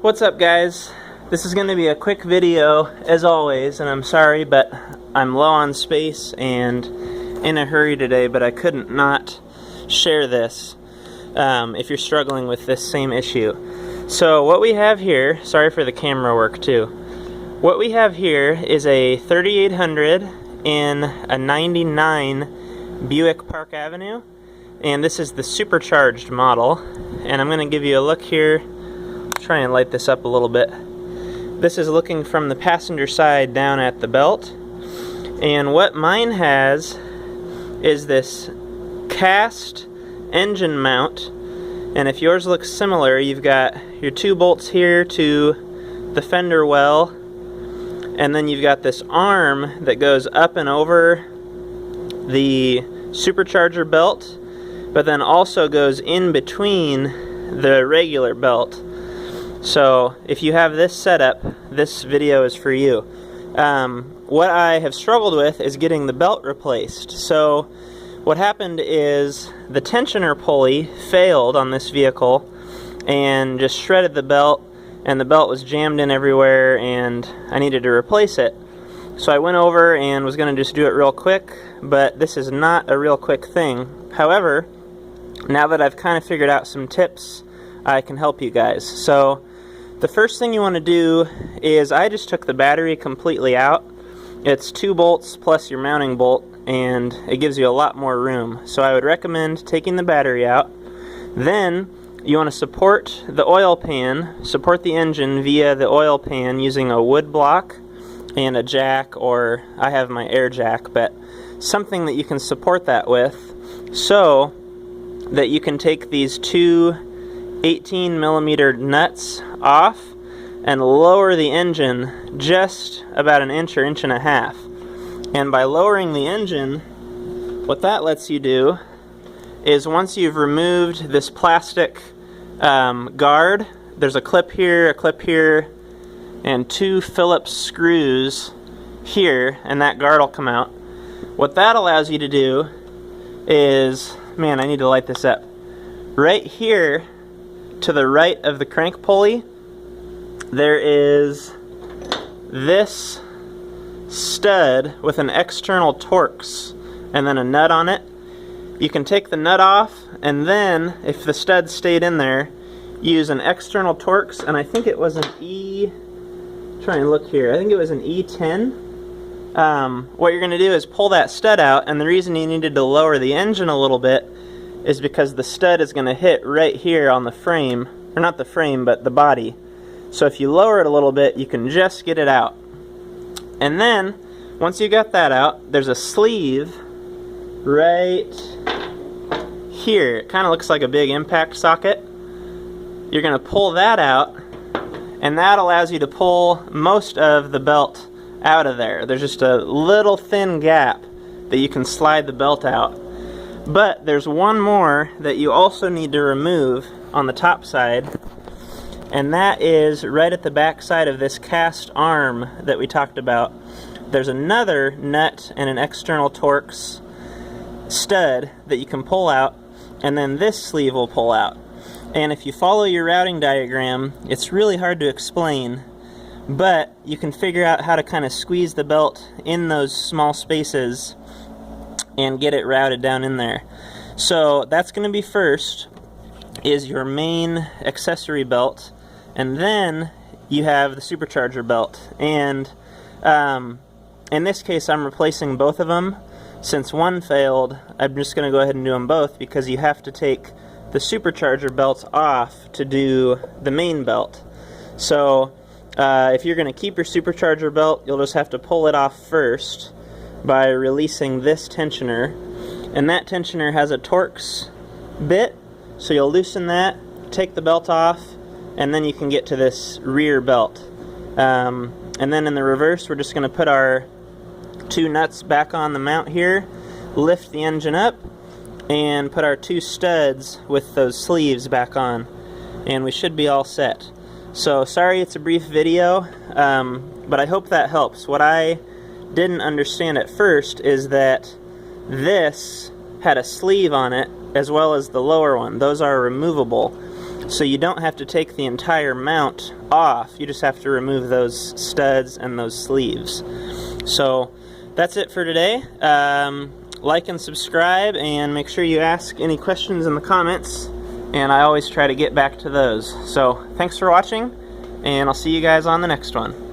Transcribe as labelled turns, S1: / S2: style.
S1: What's up, guys? This is going to be a quick video as always, and I'm sorry, but I'm low on space and in a hurry today, but I couldn't not share this if you're struggling with this same issue. So what we have here, sorry for the camera work too, what we have here is a 3800 in a 99 Buick Park Avenue, and this is the Supercharged model, and I'm going to give you a look here. Try and light this up a little bit. This is looking from the passenger side down at the belt, and what mine has is this cast engine mount, and if yours looks similar, you've got your two bolts here to the fender well, and then you've got this arm that goes up and over the supercharger belt, but then also goes in between the regular belt. So if you have this setup, this video is for you. What I have struggled with is getting the belt replaced. So what happened is the tensioner pulley failed on this vehicle and just shredded the belt, and the belt was jammed in everywhere and I needed to replace it. So I went over and was going to just do it real quick, but this is not a real quick thing. However, now that I've kind of figured out some tips, I can help you guys. So the first thing you want to do is, I just took the battery completely out. It's 2 bolts plus your mounting bolt, and it gives you a lot more room. So I would recommend taking the battery out. Then you want to support the oil pan, support the engine via the oil pan using a wood block and a jack, or I have my air jack, but something that you can support that with, so that you can take these two 18mm nuts off and lower the engine just about an inch or inch and a half. And by lowering the engine, what that lets you do is, once you've removed this plastic guard, there's a clip here, and 2 Phillips screws here, and that guard will come out. What that allows you to do is, man, I need to light this up. Right here, to the right of the crank pulley, there is this stud with an external Torx and then a nut on it. You can take the nut off, and then, if the stud stayed in there, use an external Torx, and I think it was an try and look here, I think it was an E10. What you're going to do is pull that stud out, and the reason you needed to lower the engine a little bit is because the stud is going to hit right here on the frame, or not the frame, but the body. So if you lower it a little bit, you can just get it out. And then, once you got that out, there's a sleeve right here. It kind of looks like a big impact socket. You're going to pull that out, and that allows you to pull most of the belt out of there. There's just a little thin gap that you can slide the belt out. But there's one more that you also need to remove on the top side, and that is right at the back side of this cast arm that we talked about. There's another nut and an external Torx stud that you can pull out, and then this sleeve will pull out. And if you follow your routing diagram, it's really hard to explain, but you can figure out how to kind of squeeze the belt in those small spaces and get it routed down in there. So that's going to be first, is your main accessory belt, and then you have the supercharger belt. And in this case, I'm replacing both of them. Since one failed, I'm just going to go ahead and do them both, because you have to take the supercharger belts off to do the main belt. So if you're going to keep your supercharger belt, you'll just have to pull it off first by releasing this tensioner, and that tensioner has a Torx bit, so you'll loosen that, take the belt off, and then you can get to this rear belt. And then in the reverse, we're just going to put our 2 nuts back on the mount here, lift the engine up, and put our 2 studs with those sleeves back on, and we should be all set. So sorry it's a brief video, but I hope that helps. What I didn't understand at first is that this had a sleeve on it as well as the lower one. Those are removable. So you don't have to take the entire mount off, you just have to remove those studs and those sleeves. So that's it for today. Like and subscribe, and make sure you ask any questions in the comments, and I always try to get back to those. So thanks for watching, and I'll see you guys on the next one.